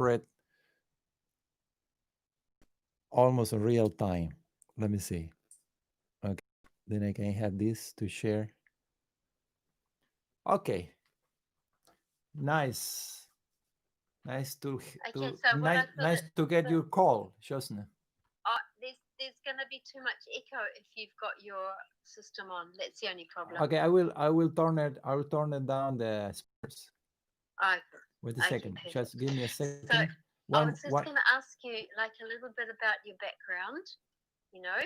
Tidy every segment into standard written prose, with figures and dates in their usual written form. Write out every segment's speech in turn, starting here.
read almost in real time. Let me see. Okay, then I can have this to share. Okay, nice, nice to Okay, so what I thought nice to get your call, Jyoshna. there's gonna be too much echo if you've got your system on. That's the only problem. Okay, I will turn it down the speakers. Oh, Wait a okay, second. perfect. Just give me a So second. I was just gonna ask you like a little bit about your background, you know,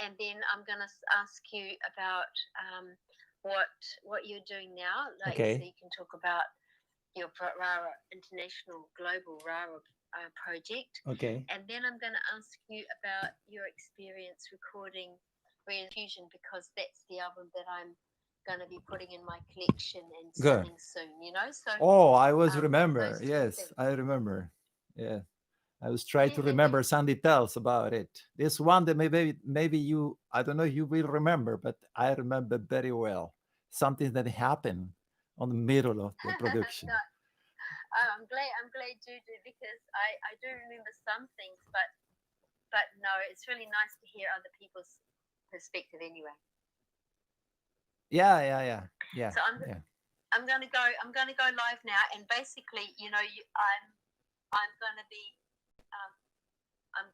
and then I'm gonna ask you about what you're doing now, like so Okay. you can talk about your RARA International Global RARA project, Okay. and then I'm going to ask you about your experience recording Fusion because that's the album that I'm going to be putting in my collection and Good. selling soon. You know, so Oh, I was remember. those two Yes, things. I remember. Yeah. I was trying to remember some details about it. This one that maybe you, I don't know, you will remember, but I remember very well something that happened on the middle of the production. No, I'm glad you do because I do remember some things, but no, it's really nice to hear other people's perspective anyway. Yeah. So I'm going to go live now, and basically, you know, I'm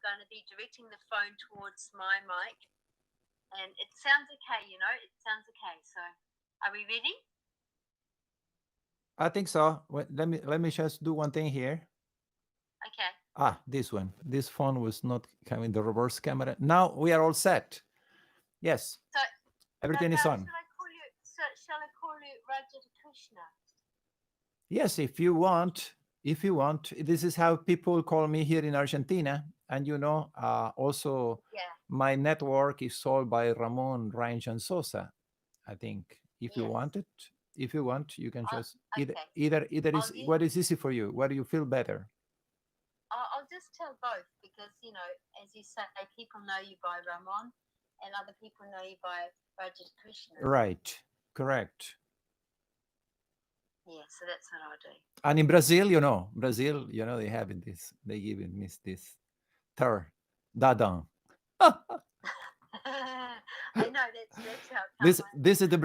going to be directing the phone towards my mic, and it sounds okay. You know, it sounds okay. So, are we ready? I think so. Let me just do one thing here. Okay. This one. This phone was not having the reverse camera. Now we are all set. Yes. So everything is on. Shall I call you Raja Krishna? Yes, if you want. If you want, this is how people call me here in Argentina. And you know, also my network is sold by Ramon Range and Sosa. I think if you want it, if you want, you can just either is what is easy for you. What do you feel better? I'll just tell both because you know, as you say, people know you by Ramon, and other people know you by Raja Krishna. Right. Correct. Yeah, so that's what I'll do. And in Brazil, you know, they have this. They give it this ter Dadão. I know that's how. This is the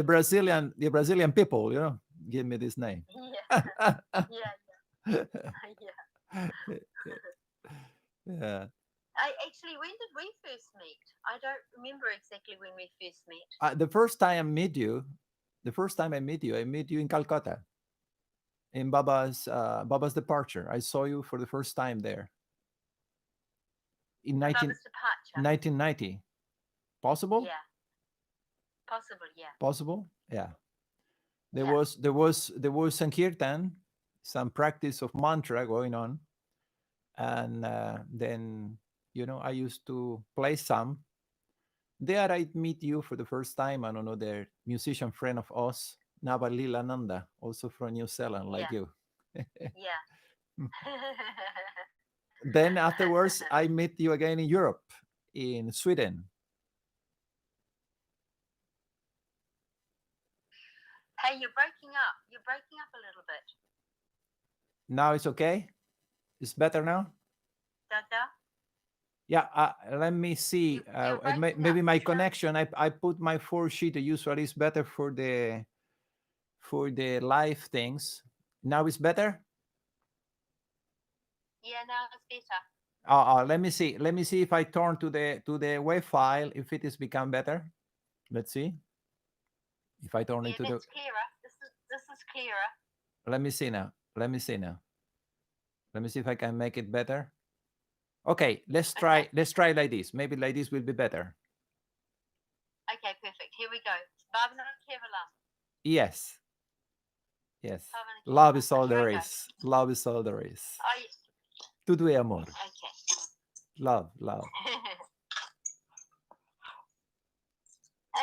Brazilian people, you know, give me this name. Yeah. Yeah. Actually, when did we first meet? I don't remember exactly when we first met. The first time I met you, I met you in Calcutta, in Baba's departure. I saw you for the first time there. In 1990. Possible? Yeah. Possible, yeah. Possible? Yeah. There was some kirtan, some practice of mantra going on. And then, you know, I used to play some. There I meet you for the first time and another musician friend of us, Navalila Nanda, also from New Zealand, like you. Yeah. Then afterwards, I met you again in Europe, in Sweden. Hey, you're breaking up. You're breaking up a little bit. Now it's okay? It's better now? Dada? Yeah, let me see. Maybe my connection. I put my 4G. Usually it's better for the live things. Now it's better? Yeah, now it's better. Let me see. Let me see if I turn to the WAV file, if it has become better. Let's see. If I turn it to that's clearer. This is clearer. Let me see now. Let me see if I can make it better. Okay, let's try like this. Maybe like this will be better. Okay, perfect. Here we go. Yes. Love is all there is. Love is all there is. Tudo é amor. Okay. Love.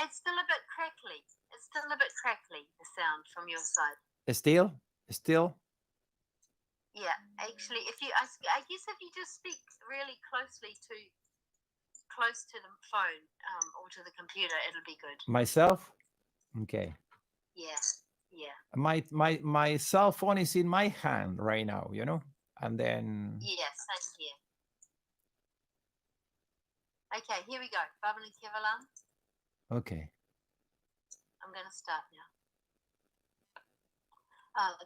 It's still a bit crackly. The sound from your side. Still? Yeah, actually, I guess if you just speak really close to the phone or to the computer, it'll be good. Myself? Okay. Yeah. My cell phone is in my hand right now, you know. and then Yeah, same here. Okay, here we go. Bubbling Kevalan. okay. I'm going to start now.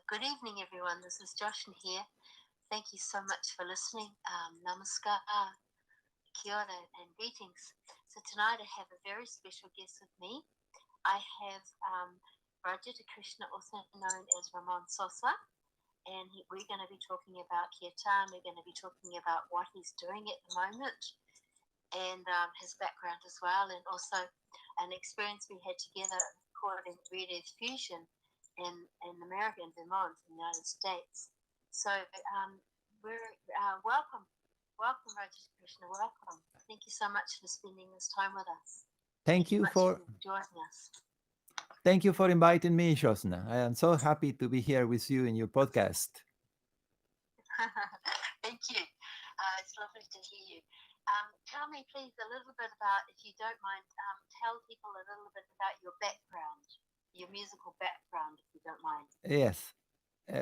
Good evening, everyone. This is Jyoshna here. Thank you so much for listening. Namaskar, kia ora, and greetings. So tonight I have a very special guest with me. I have Rajita Krishna, also known as Ramon Sosa, and we're going to be talking about Kiirtan. We're going to be talking about what he's doing at the moment and his background as well, and also an experience we had together recording Heart Fusión in America, in Vermont, in the United States. So we're welcome, Rajita Krishna, welcome. Thank you so much for spending this time with us. Thank you for joining us. Thank you for inviting me, Jyoshna. I am so happy to be here with you in your podcast. Thank you. It's lovely to hear you. Tell me, please, a little bit about, if you don't mind, tell people a little bit about your background, your musical background, if you don't mind. Yes.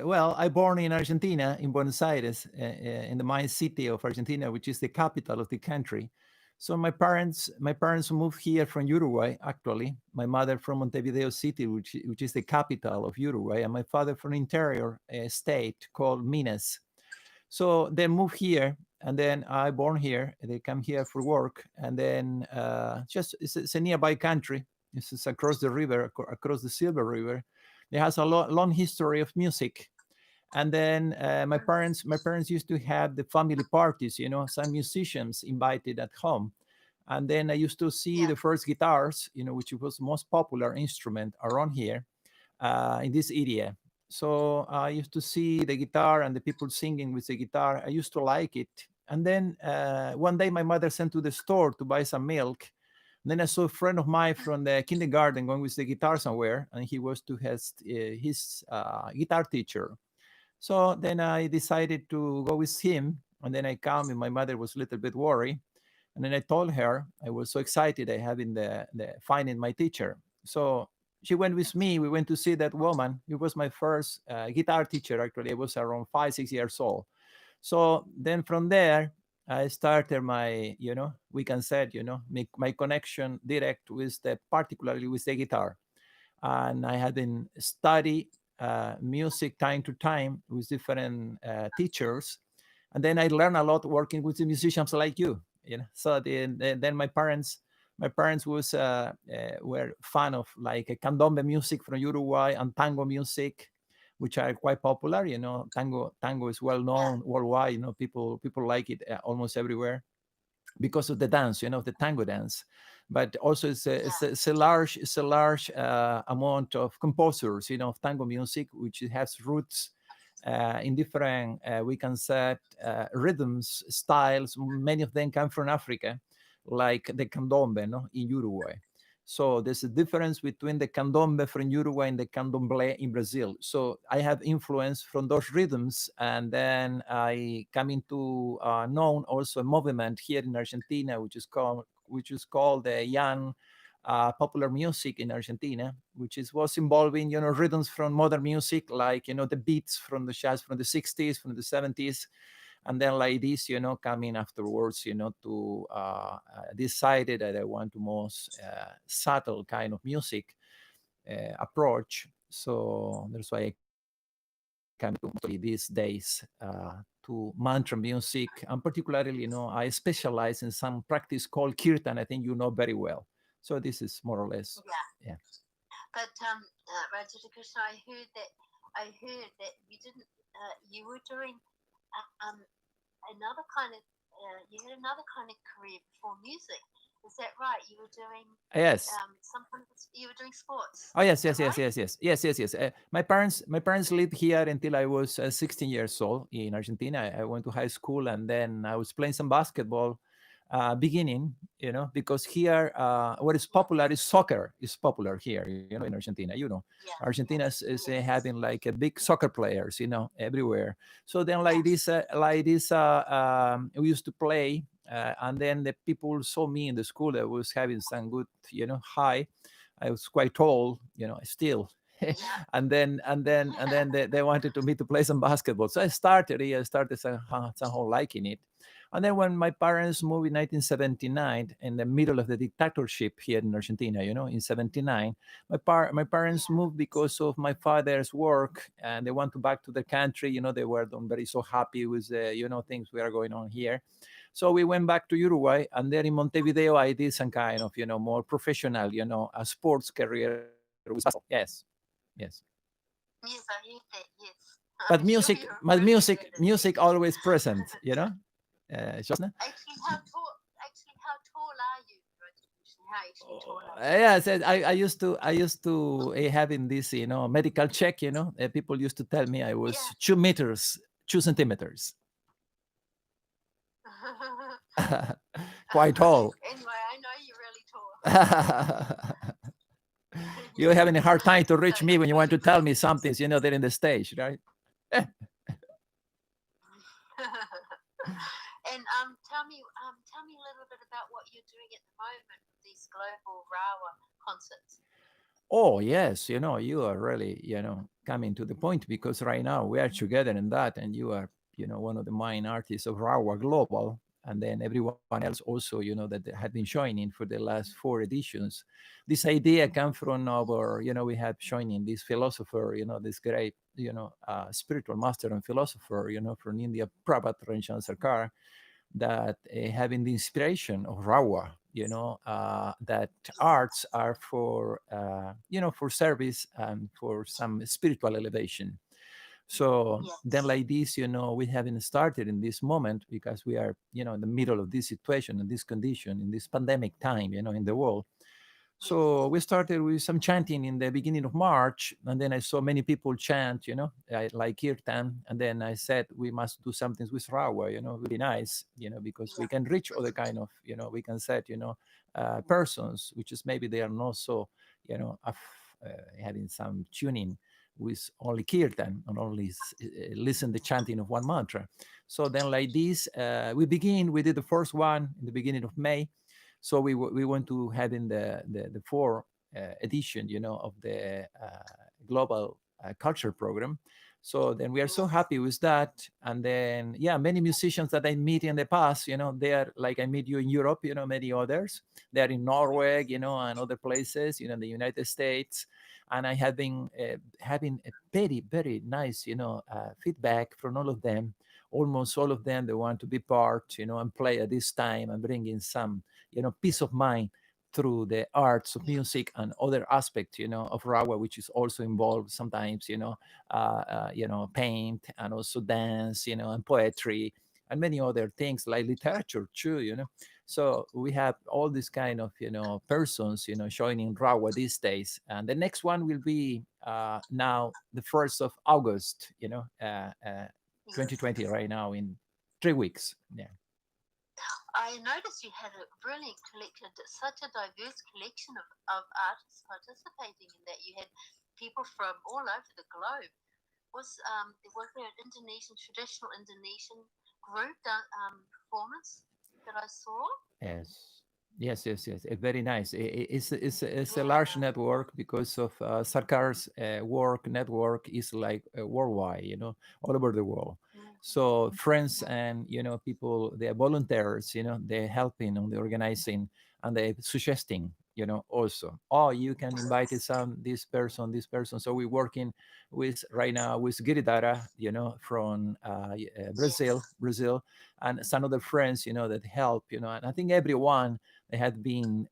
Well, I born in Argentina, in Buenos Aires, in the main city of Argentina, which is the capital of the country. So my parents moved here from Uruguay. Actually, my mother from Montevideo City, which is the capital of Uruguay, and my father from interior state called Minas. So they moved here, and then I born here. They come here for work, and then it's a nearby country. This is across the river, across the Silver River. It has a long history of music. And then my parents used to have the family parties, some musicians invited at home. And then I used to see the first guitars, which was the most popular instrument around here in this area. So I used to see the guitar and the people singing with the guitar. I used to like it. And then one day my mother sent to the store to buy some milk. And then I saw a friend of mine from the kindergarten going with the guitar somewhere, and he was to his guitar teacher. So then I decided to go with him, and then I come, and my mother was a little bit worried. And then I told her I was so excited I having the finding my teacher. So she went with me. We went to see that woman. It was my first guitar teacher. Actually, I was around 5-6 years old. So then from there, I started my, we can say, my connection direct with particularly with the guitar. And I had been study music time to time with different teachers. And then I learned a lot working with the musicians like you. So then my parents were fan of like candombe music from Uruguay and tango music, which are quite popular. Tango is well known worldwide. People like it almost everywhere because of the dance, the tango dance. But also it's a large amount of composers, of tango music, which has roots in different, we can say, rhythms, styles. Many of them come from Africa, like the candombe, in Uruguay. So there's a difference between the candombe from Uruguay and the candomblé in Brazil. So I have influence from those rhythms, and then I come into known also a movement here in Argentina, which is called the young popular music in Argentina, which was involving rhythms from modern music, like the beats from the jazz from the 60s, from the 70s. And then like this, coming afterwards, to decided that I want the most subtle kind of music approach. So that's why I come to these days to mantra music. And particularly, I specialize in some practice called Kiirtan. I think you know very well. So this is more or less. Yeah. But Rajita Krishna, I heard that you didn't. You were doing another kind of. You had another kind of career before music. Is that right? You were doing you were doing sports. Oh yes. My parents lived here until I was 16 years old in Argentina. I went to high school, and then I was playing some basketball. Beginning, because here what is popular is soccer. Is popular here, in Argentina. Argentina is having like a big soccer players, everywhere. So then like this, we used to play, and then the people saw me in the school. I was having some good, height. I was quite tall, still. Yeah. and then they wanted me to play some basketball. So I started somehow liking it. And then when my parents moved in 1979, in the middle of the dictatorship here in Argentina, in 79, my parents Yeah. moved because of my father's work, and they want to back to the country. They were not very so happy with the things we are going on here. So we went back to Uruguay, and there in Montevideo, I did some kind of more professional, a sports career with basketball. Yes. Yes, I heard that. Yes. But I'm sure music, you're but really music, good at music that. always present. Jyoshna? Actually, how tall are you, Rajabhushan? How actually tall are you? Yeah, I used to having this medical check. People used to tell me I Yeah. was 2 meters 2 centimeters. Quite tall. Anyway, I know you're really tall. You're having a hard time to So reach me when you want to tell me something. There in the stage, right? and tell me a little bit about what you're doing at the moment with these global Rawa concerts. Oh yes, you are really coming to the point, because right now we are together in that, and you are one of the main artists of Rawa Global, and then everyone else also that had been joining for the last 4 editions. This idea came from our we have joining this philosopher, this great spiritual master and philosopher from India, Prabhat Ranjan Sarkar, that having the inspiration of Rawa, that arts are for, for service and for some spiritual elevation. So then, Yes. like this, we haven't started in this moment, because we are, in the middle of this situation, in this condition, in this pandemic time, in the world. So Yes. we started with some chanting in the beginning of March, and then I saw many people chant, like Kiirtan, and then I said we must do something with Rawa, would be nice, because we Yeah. can reach other kind of, we can set, persons, which is maybe they are not so, having some tuning with only Kirtan and only listen the chanting of one mantra. So then, like this, we did the first one in the beginning of May. So we want to have in the fourth edition, of the global culture program. So then we are so Yes. happy with that. And then, yeah, many musicians that I meet in the past, they are like, I meet you in Europe, many others. They are in Norway, and other places, in the United States. And I have been having a very, very nice, feedback from all of them. Almost all of them, they want to be part, and play at this time and bring in some, peace of mind through the arts of music and other aspects, of Rawa, which is also involved sometimes, paint and also dance, and poetry and many other things like literature too, So we have all this kind of, persons, joining Rawa these days. And the next one will be now the 1st of August, Yes. 2020, right now in 3 weeks. Yeah. I noticed you had a brilliant collection, such a diverse collection of artists participating in that. You had people from all over the globe. Was there an Indonesian traditional Indonesian group performance that I saw? Yes. Yes. Very nice. It's a large Yeah. network, because of Sarkar's work network is like worldwide, all over the world. So friends Mm-hmm. and people, they are volunteers, they're helping on the organizing, and they suggesting, also, oh, you can invite Yes. some this person. So we're working with right now with Giridara, from Yes. Brazil, and some other friends, that help, and I think everyone they had been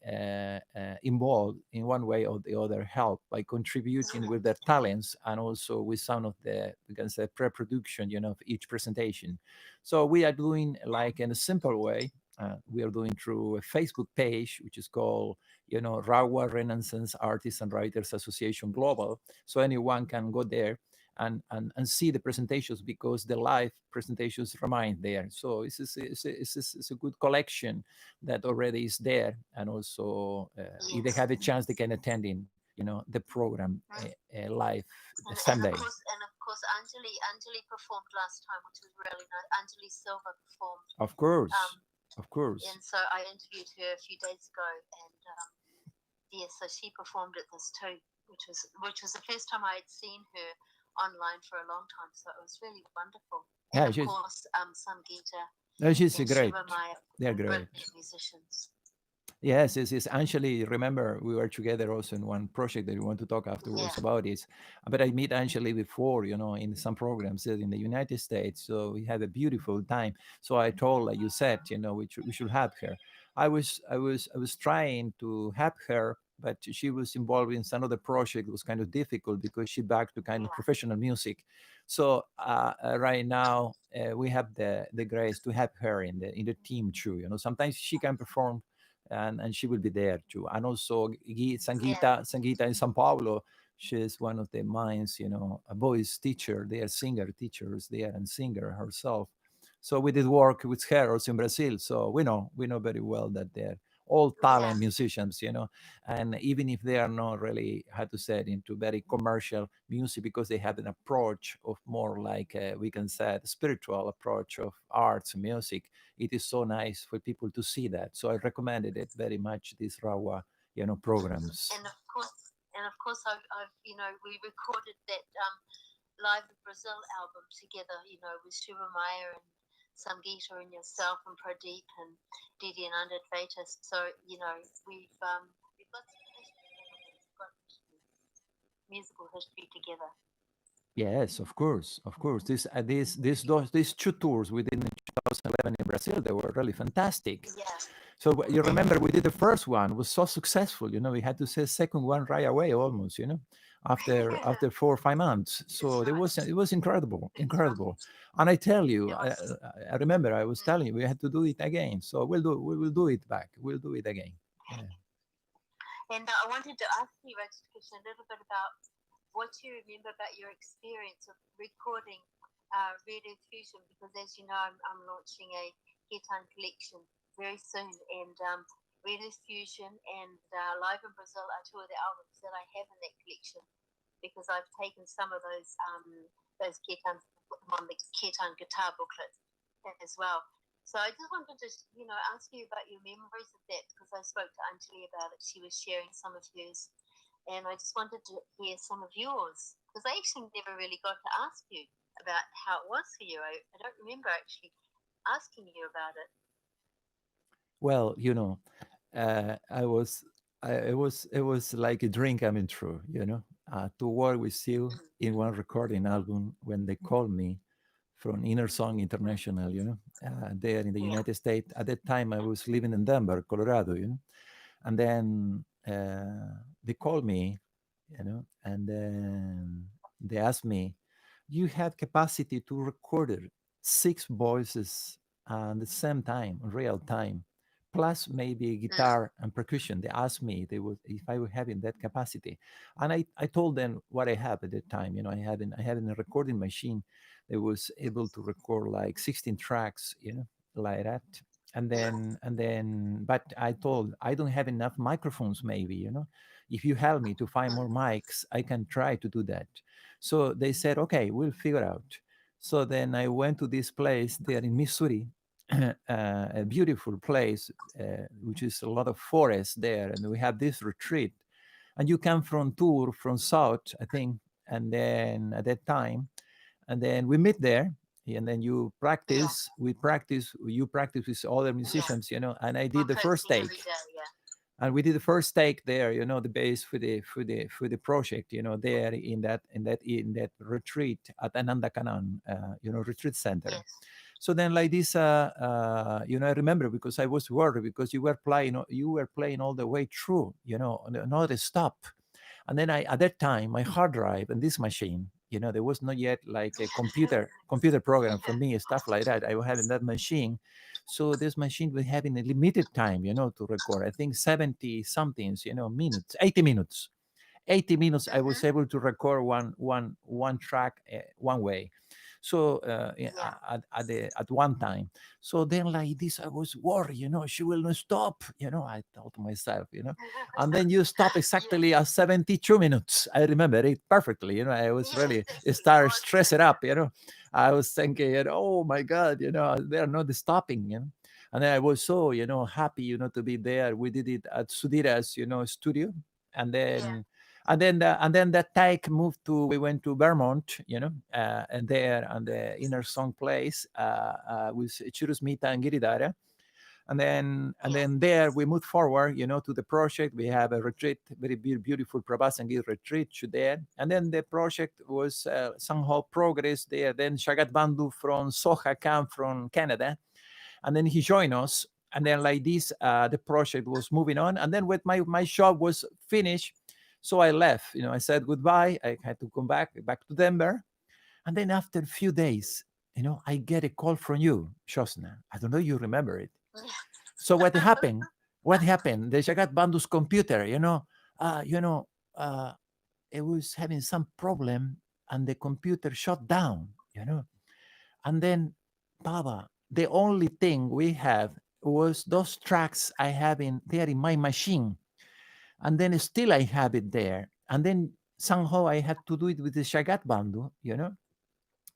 involved in one way or the other, help by contributing with their talents, and also with some of the, we can say, pre-production, of each presentation. So we are doing like in a simple way. We are doing through a Facebook page, which is called, Rawa Renaissance Artists and Writers Association Global. So anyone can go there and see the presentations, because the live presentations remain there. So it's a good collection that already is there, and also if they Yes. have a chance, they can attend in the program live the same And day. of course, Anjali performed last time, which was really nice. Anjali Silva performed. Of course, Um, of course. and so I interviewed her a few days ago, and yeah, so she performed it this too. which was the first time I had seen her online for a long time. So it was really wonderful. And Yeah, of she's course, Sangeeta no, she's and great. Shiva Maya, They're great. brilliant musicians. Yes, it's Anjali. Remember, we were together also in one project that we want to talk afterwards Yeah, about it. But I meet Anjali before, in some programs in the United States. So we had a beautiful time. So I told, like you said, we should have her. I was trying to have her, but she was involved in some other project. It was kind of difficult because she back to kind of yeah, professional music. So right now we have the grace to have her in the team too. Sometimes she can perform and she will be there too. And also yeah, Sangeeta in São Paulo, she's one of the minds, a voice teacher, they are singer teachers there and singer herself. So we did work with her also in Brazil. So we know very well that they're all yeah, talent musicians, and even if they are not really, how to say it, into very commercial music, because they have an approach of more like we can say spiritual approach of arts and music, it is so nice for people to see that. So I recommended it very much, these Rawa, programs. and of course, we recorded that live in Brazil album together. With Shiva Maya and Sangeeta and yourself and Pradeep and Didi and Andadvaita. So we've got some history, haven't we? We've got musical history together. Yes, of course, of course. These two tours we did in 2011 in Brazil, they were really fantastic. Yeah, So you and remember we did the first one, was so successful. We had to say second one right away, almost. After 4 or 5 months. So that's right. it was incredible, That's incredible. right. And I tell you, It I, was. I remember I was Mm. telling you we had to do it again. So we will do it back. We'll do it again. Yeah. And I wanted to ask you, Rajkrishna, a little bit about what you remember about your experience of recording Radio Fusion, because as you know, I'm launching a Kiirtan collection very soon, and Radio Fusion and Live in Brazil are two of the albums that I have in that collection, because I've taken some of those Kiirtan on the Kiirtan guitar booklet as well. So I just wanted to, ask you about your memories of that, because I spoke to Anjali about it. She was sharing some of hers, and I just wanted to hear some of yours, because I actually never really got to ask you about how it was for you. I don't remember actually asking you about it. Well, I was, it was like a dream coming true. To work with you Mm. in one recording album when they called me from Inner Song International. There in the Yeah. United States. At that time, I was living in Denver, Colorado. And then they called me, and then they asked me, "You have capacity to record 6 voices at the same time, real time, plus maybe Mm. guitar and percussion." They asked me if I would have in that capacity, and I told them what I have at that time. I had a recording machine that was able to record like 16 tracks, like that. And then but I told, I don't have enough microphones, maybe, if you help me to find more Mm. mics, I can try to do that. So they said, okay, we'll figure out. So then I went to this place there in Missouri, a beautiful place, which is a lot of forest there, and we have this retreat. And you come from tour from south, I think, and then at that time, and then we meet there, and then Yeah. you practice with other Yeah. musicians, and I did We're the first posting every take. day. Yeah. And we did the first take there, the base for the project, there in that retreat at Ananda Kanan, retreat center. Yes. So then, like this, I remember, because I was worried, because you were playing all the way through, not a stop. And then at that time, my hard drive and this machine, there was not yet like a computer program for me, stuff like that. I was having that machine. So this machine was having a limited time, to record. I think 70 somethings, minutes, 80 minutes. 80 minutes I was Mm-hmm. able to record one track, one way. So Yeah. at one time. So then, like this, I was worried, she will not stop, I thought to myself, and then you stop Yes. exactly at 72 minutes. I remember it perfectly. I was Yes. really That's what it started was. stressing up. I was thinking, oh my God, they're not stopping. And then I was so, happy, to be there. We did it at Sudhira's, studio, and Yeah. then and then that take moved to, we went to Vermont, and there on the Inner Song place with Churusmita and Giridhara. And then there we moved forward, to the project. We have a retreat, very beautiful Prabhasangeet retreat there. And then the project was somehow progress there. Then Shagat Bandhu from Soha came from Canada, and then he joined us. And then like this, the project was moving on. And then when my job was finished, so I left. I said goodbye. I had to come back to Denver. And then after a few days, I get a call from you, Jyoshna. I don't know you remember it. So what happened? What happened? The Jagat Bandhu's computer, it was having some problem, and the computer shut down, And then, Baba, the only thing we have was those tracks I have there in my machine, and then still I have it there. And then somehow I had to do it with the Jagat Bandhu,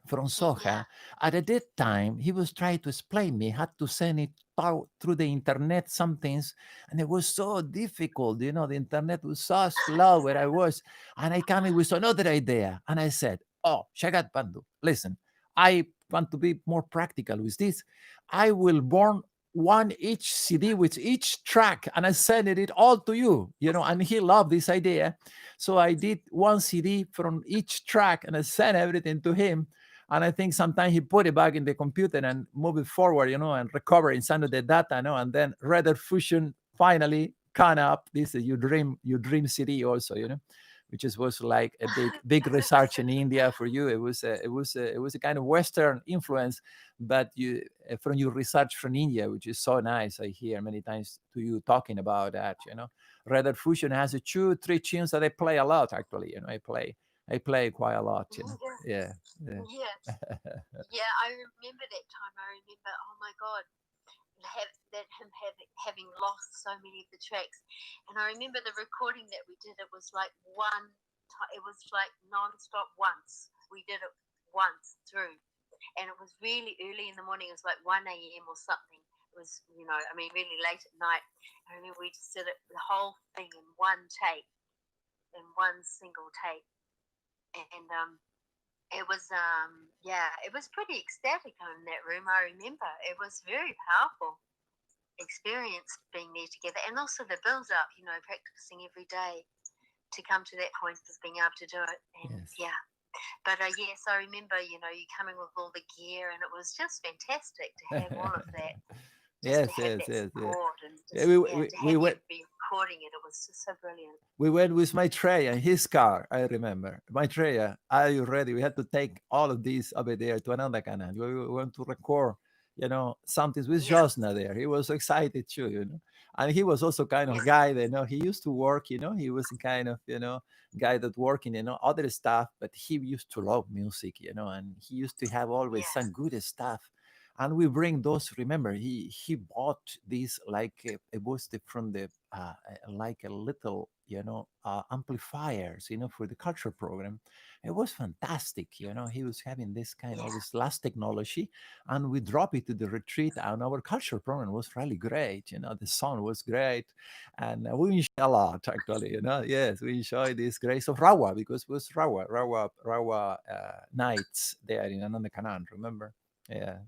from Soha. And at that time, he was trying to explain me, had to send it out through the internet, some things, and it was so difficult. The internet was so slow where I was, and I came in with another idea, and I said, "Oh, Shagat Bandhu, listen, I want to be more practical with this. I will burn one each CD with each track, and I send it all to you, And he loved this idea, so I did one CD from each track, and I sent everything to him. And I think sometimes he put it back in the computer and move it forward, and recover inside of the data, and then Heart Fusión finally came up. This is your dream CD also, which was like a big research in India for you. It was a kind of Western influence, but you from your research from India, which is so nice. I hear many times to you talking about that. Heart Fusión has 2-3 tunes that I play a lot. Actually, I play quite a lot. Yeah. Yes. Yeah, I remember that time. I remember, oh my God, him having lost so many of the tracks. And I remember the recording that we did, it was like it was like non-stop once. We did it once through. And it was really early in the morning. It was like 1 a.m. or something. It was, really late at night. I remember we just did it, the whole thing in one take, in one single take. And it was it was pretty ecstatic in that room. I remember it was very powerful experience being there together, and also the build up, practicing every day to come to that point of being able to do it. And yes. But yes, I remember, you coming with all the gear, and it was just fantastic to have all of that. Yes. And We went. Be recording it. It was just so brilliant. We went with Maitreya in his car. I remember Maitreya. Are you ready? We had to take all of these over there to Anandakana. We went to record, something with Jyoshna there. He was excited too, And he was also kind of guy that, he used to work. He was kind of, guy that working, other stuff. But he used to love music, and he used to have always some good stuff. And we bring those. Remember, he bought this like it was from the like a little amplifiers for the culture program. It was fantastic. He was having this kind of this last technology, and we drop it to the retreat, and our culture program was really great. The sound was great, and we enjoyed a lot actually. Yes, we enjoyed this grace of Rawa, because it was Rawa nights there in Anandakanan. Remember? Yeah.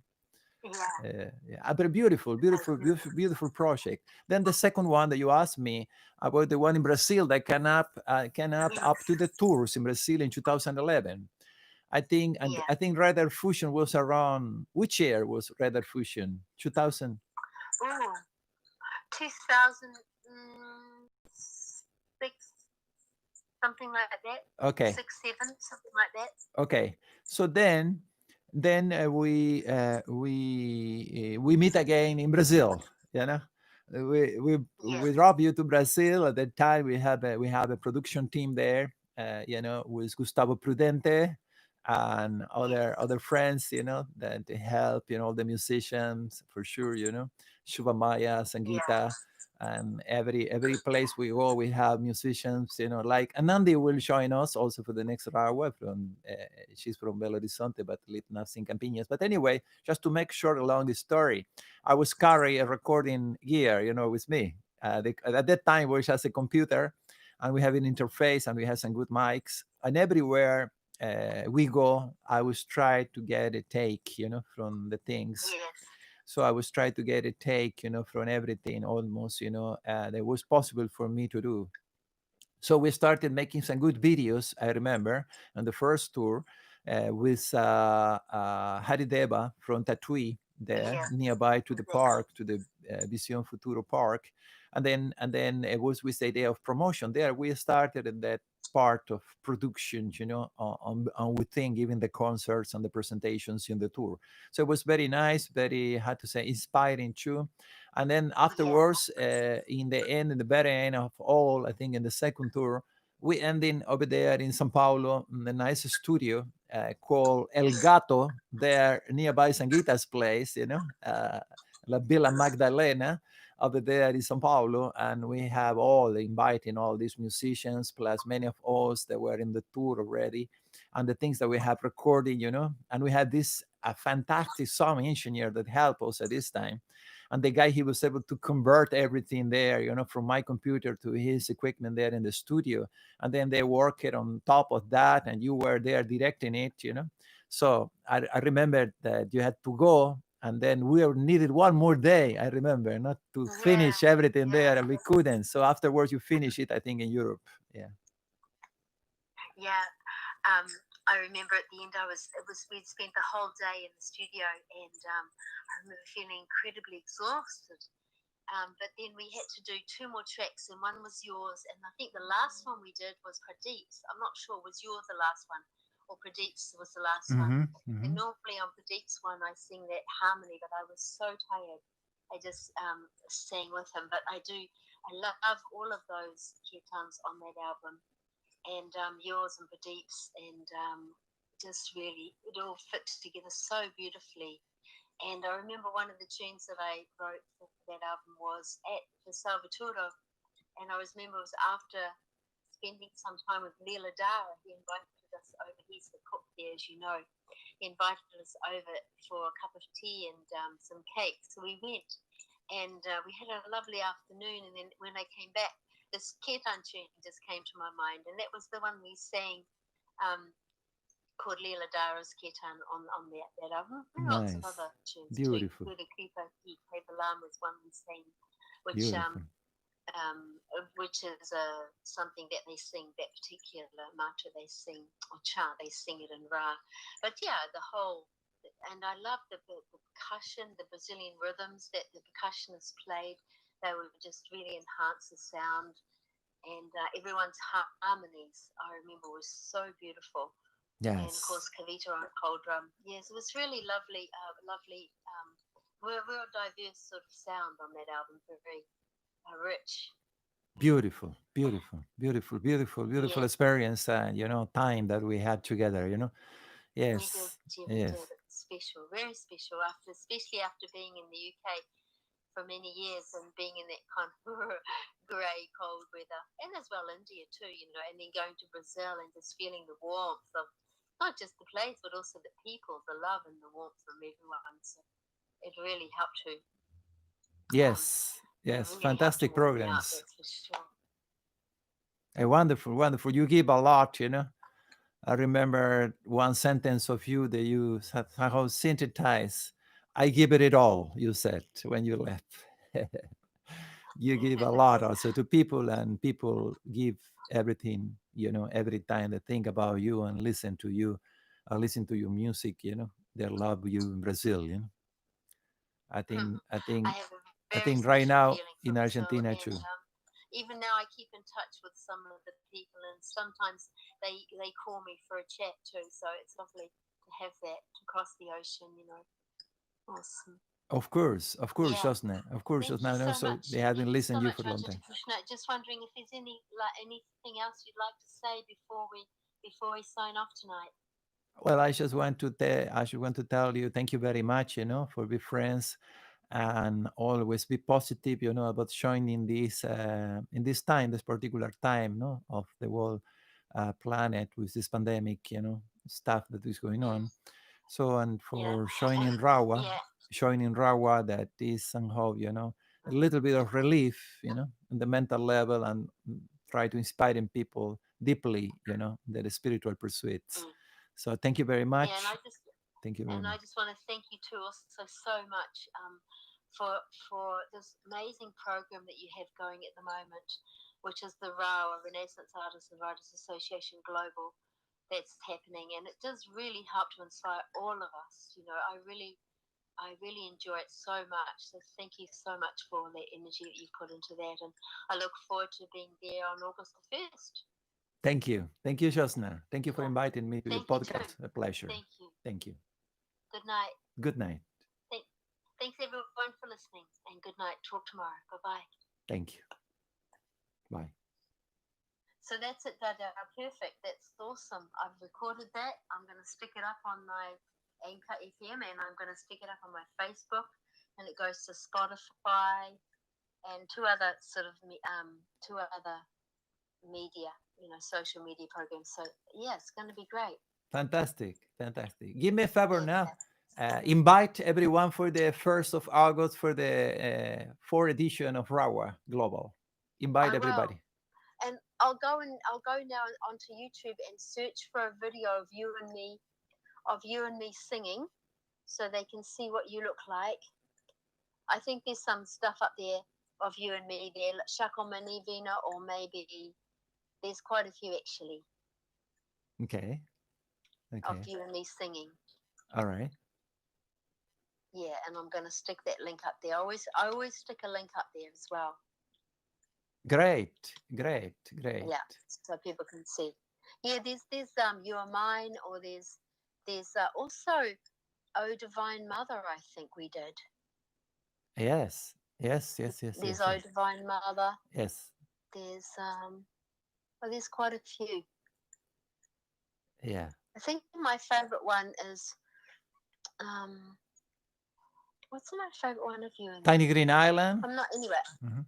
But beautiful project. Then the second one that you asked me about, the one in Brazil that came up up to the tours in Brazil in 2011. I think, and I think Heart Fusión was around, which year was Heart Fusión? 2000. 2006, something like that. Okay. 6, 7, something like that. Okay, so then we meet again in Brazil. We drove you to Brazil. At that time, we have a production team there. With Gustavo Prudente and other friends. That help. All the musicians for sure. Shubha Maya, Sangeeta. And every place we go, we have musicians, like Anandi will join us also for the next hour. She's from Belo Horizonte, but lived now in Campinas. But anyway, just to make sure along the story, I was carrying a recording gear, with me. At that time, was just a computer, and we have an interface, and we have some good mics. And everywhere we go, I was trying to get a take, from the things. Yes. So I was trying to get a take, from everything almost, that was possible for me to do. So we started making some good videos, I remember, on the first tour with Harideba from Tatui there, Yeah. nearby to the Yes. park, to the Vision Futuro Park. And then it was with the idea of promotion. There we started in that part of production, on we think, even the concerts and the presentations in the tour. So it was very nice, very, how to say, inspiring too. And then afterwards, in the very end of all, I think in the second tour, we ended over there in Sao Paulo in a nice studio called El Gato, there nearby Sangeeta's place, La Villa Magdalena, over there in Sao Paulo. And we have inviting all these musicians, plus many of us that were in the tour already, and the things that we have recorded, and we had this a fantastic sound engineer that helped us at this time. And the guy, he was able to convert everything there, from my computer to his equipment there in the studio. And then they worked on top of that, and you were there directing it. So I remember that you had to go, and then we needed one more day, I remember, not to finish everything there, and we couldn't. So afterwards you finish it, I think, in Europe. Yeah. I remember at the end, we'd spent the whole day in the studio, and I remember feeling incredibly exhausted. But then we had to do 2 more tracks, and one was yours, and I think the last one we did was Pradeep's. I'm not sure, was yours the last one, or Pradeep's was the last one? And normally on Pradeep's one, I sing that harmony, but I was so tired. I just sang with him. But I love all of those kirtans on that album. And yours and Pradeep's, and just really, it all fit together so beautifully. And I remember one of the tunes that I wrote for that album was at the Salvatore, and I remember it was after spending some time with Leela Dara. He invited us over. He's the cook there, as you know. He invited us over for a cup of tea and some cake. So we went, and we had a lovely afternoon. And then when I came back, this Kiirtan tune just came to my mind, and that was the one we sang, called Leela Dara's Kiirtan on that album. Lots of other tunes Beautiful. too. The Kripa Ki Kevalam was one we sang, which is something that they sing, that particular mantra they sing, or chant, they sing it in Ra. But yeah, and I love the percussion, the Brazilian rhythms that the percussionists played. They would just really enhance the sound, and everyone's harmonies, I remember, was so beautiful. Yes. And of course, Kavita on cold drum. Yes, it was really lovely, real diverse sort of sound on that album, very rich. Beautiful experience, time that we had together, Yes. We did. Special, very special. Especially after being in the UK for many years and being in that kind of grey, cold weather, and as well India too, and then going to Brazil and just feeling the warmth of not just the place, but also the people, the love and the warmth from everyone. So it really helped to. Yes, really fantastic programs. Out, that's for sure. Wonderful. You give a lot, I remember one sentence of you that you somehow synthesized. I give it all, you said when you left. You give a lot also to people, and people give everything, every time they think about you and listen to you, listen to your music, they love you in Brazil, I think right now in Argentina too. Even now, I keep in touch with some of the people, and sometimes they call me for a chat too. So it's lovely to have that, to cross the ocean. Awesome. Of course, Jyoshna. Of course, Jyoshna. So So they have been listening to you for a long time. Just wondering if there's anything else you'd like to say before we sign off tonight. Well, I just want to tell you thank you very much, for being friends, and always be positive, about showing in this time, this particular time, no, of the whole planet with this pandemic, stuff that is going on. So, and for showing in Rawa that is somehow, a little bit of relief, in the mental level, and try to inspire in people deeply, the spiritual pursuits. Mm. So thank you very much. Yeah, Thank you very much. I just want to thank you too also so much for this amazing program that you have going at the moment, which is the RAWA, Renaissance Artists and Writers Association Global, that's happening, and it does really help to inspire all of us. I really enjoy it so much. So thank you so much for all the energy that you put into that, and I look forward to being there on August the 1st. Thank you, Jyoshna. Thank you for inviting me to your Thank you podcast. too. A pleasure. Thank you. Thank you. Good night. Good night. Thanks everyone for listening, and good night. Talk tomorrow. Bye-bye. Thank you. Bye. So that's it, Dadão. Perfect. That's awesome. I've recorded that. I'm going to stick it up on my Anchor FM, and I'm going to stick it up on my Facebook, and it goes to Spotify and two other media, social media programs. So yeah, it's going to be great. Fantastic. Give me a favor now. Invite everyone for the 1st of August for the 4th edition of RAWA Global. Invite everybody. And I'll go now onto YouTube and search for a video of you and me singing, so they can see what you look like. I think there's some stuff up there of you and me there, like Shakomani Vina, or maybe there's quite a few actually. Okay. Of you and me singing. All right. Yeah, and I'm going to stick that link up there. I always stick a link up there as well. Great. Yeah, so people can see. Yeah, there's You Are Mine, or there's also Oh Divine Mother, I think we did. Yes. There's Oh Divine Mother. Yes. There's quite a few. Yeah. I think my favorite one is what's my favorite one of you? Tiny Green Island. I'm not anyway. Mm-hmm.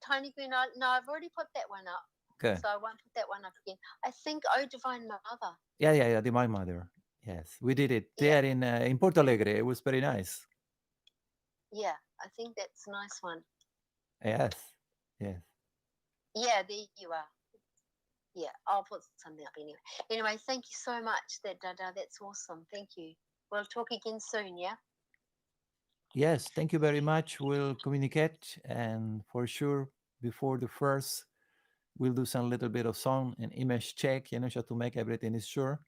Tiny Green Island. No, I've already put that one up. Okay. So I won't put that one up again. I think Oh Divine Mother. Yeah. Divine Mother. Yes, we did it there in Porto Alegre. It was very nice. Yeah, I think that's a nice one. Yes. Yeah, there you are. Yeah, I'll put something up anyway. Anyway, thank you so much, Dadão. That's awesome. Thank you. We'll talk again soon, yeah? Yes, thank you very much. We'll communicate, and for sure, before the 1st, we'll do some little bit of sound and image check, just to make everything is sure.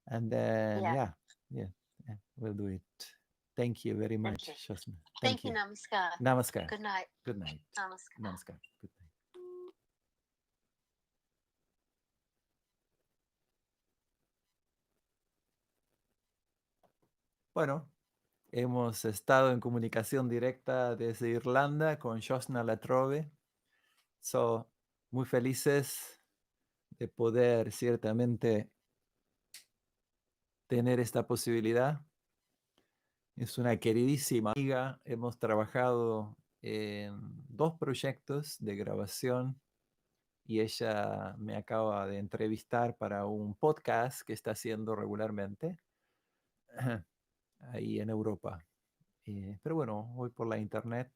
And then, yeah, we'll do it. Thank you very much, Jyoshna. Thank you. Namaskar. Namaskar. Good night. Good night. Namaskar. Good night. Bueno, hemos estado en comunicación directa desde Irlanda con Jyoshna la Trobe. So, muy felices de poder ciertamente tener esta posibilidad. Es una queridísima amiga. Hemos trabajado en 2 proyectos de grabación y ella me acaba de entrevistar para un podcast que está haciendo regularmente ahí en Europa. Pero bueno, hoy por la internet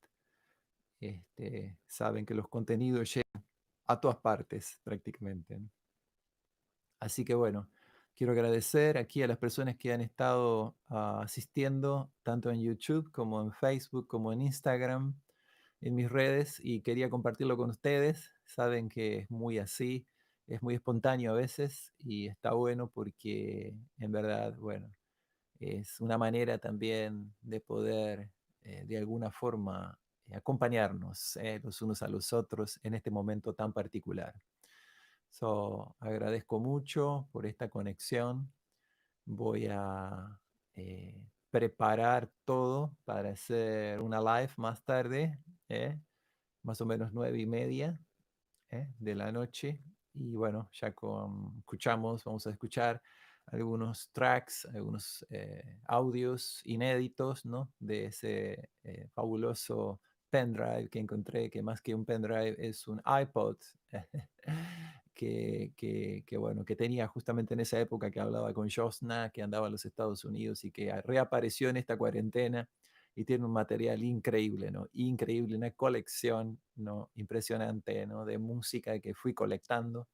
saben que los contenidos llegan a todas partes prácticamente. Así que bueno, quiero agradecer aquí a las personas que han estado asistiendo tanto en YouTube como en Facebook como en Instagram, en mis redes, y quería compartirlo con ustedes. Saben que es muy así, es muy espontáneo a veces y está bueno porque en verdad, bueno, es una manera también de poder de alguna forma acompañarnos los unos a los otros en este momento tan particular. So, agradezco mucho por esta conexión. Voy a preparar todo para hacer una live más tarde, más o menos 9:30 de la noche. Y bueno, ya vamos a escuchar algunos tracks, algunos audios inéditos, ¿no? De ese fabuloso pendrive que encontré, que más que un pendrive es un iPod, bueno, que tenía justamente en esa época que hablaba con Jyoshna, que andaba en los Estados Unidos y que reapareció en esta cuarentena y tiene un material increíble, ¿no? Increíble, una colección, ¿no? Impresionante, ¿no? De música que fui colectando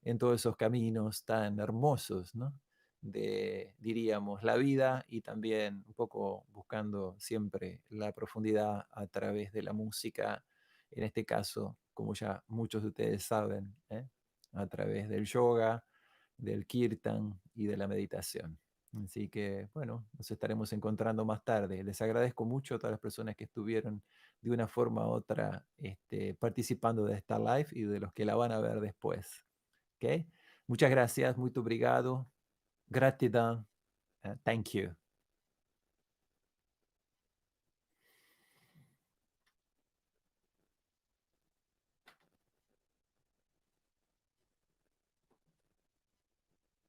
en todos esos caminos tan hermosos, ¿no? De, diríamos, la vida y también un poco buscando siempre la profundidad a través de la música, en este caso, como ya muchos de ustedes saben, ¿eh? A través del yoga, del kirtan y de la meditación. Así que, bueno, nos estaremos encontrando más tarde. Les agradezco mucho a todas las personas que estuvieron de una forma u otra participando de esta live y de los que la van a ver después. ¿Okay? Muchas gracias, muito obrigado. Gratidão. Thank you.